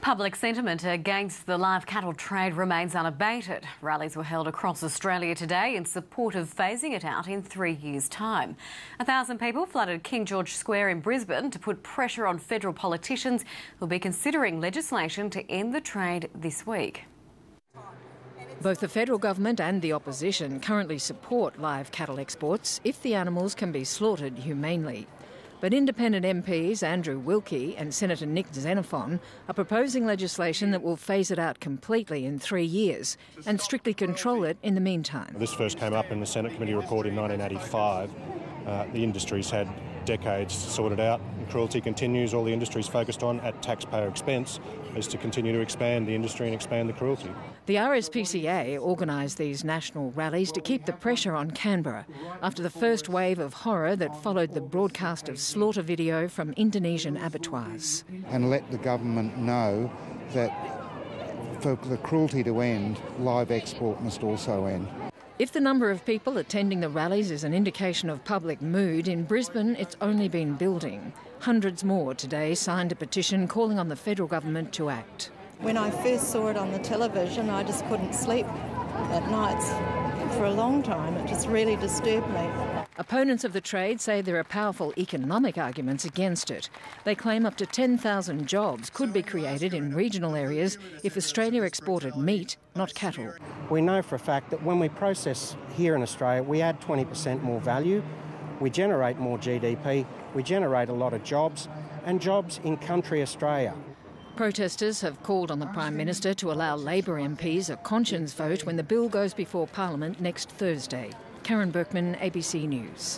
Public sentiment against the live cattle trade remains unabated. Rallies were held across Australia today in support of phasing it out in 3 years' time. 1,000 people flooded King George Square in Brisbane to put pressure on federal politicians who will be considering legislation to end the trade this week. Both the federal government and the opposition currently support live cattle exports if the animals can be slaughtered humanely. But independent MPs Andrew Wilkie and Senator Nick Xenophon are proposing legislation that will phase it out completely in 3 years and strictly control it in the meantime. This first came up in the Senate committee report in 1985. The industry's had decades to sort it out. And cruelty continues. All the industry's focused on, at taxpayer expense, is to continue to expand the industry and expand the cruelty. The RSPCA organised these national rallies to keep the pressure on Canberra after the first wave of horror that followed the broadcast of slaughter video from Indonesian abattoirs. And let the government know that for the cruelty to end, live export must also end. If the number of people attending the rallies is an indication of public mood, in Brisbane it's only been building. Hundreds more today signed a petition calling on the federal government to act. When I first saw it on the television, I just couldn't sleep at nights for a long time. It just really disturbed me. Opponents of the trade say there are powerful economic arguments against it. They claim up to 10,000 jobs could be created in regional areas if Australia exported meat, not cattle. We know for a fact that when we process here in Australia, we add 20% more value, we generate more GDP, we generate a lot of jobs, and jobs in country Australia. Protesters have called on the Prime Minister to allow Labor MPs a conscience vote when the bill goes before Parliament next Thursday. Karen Berkman, ABC News.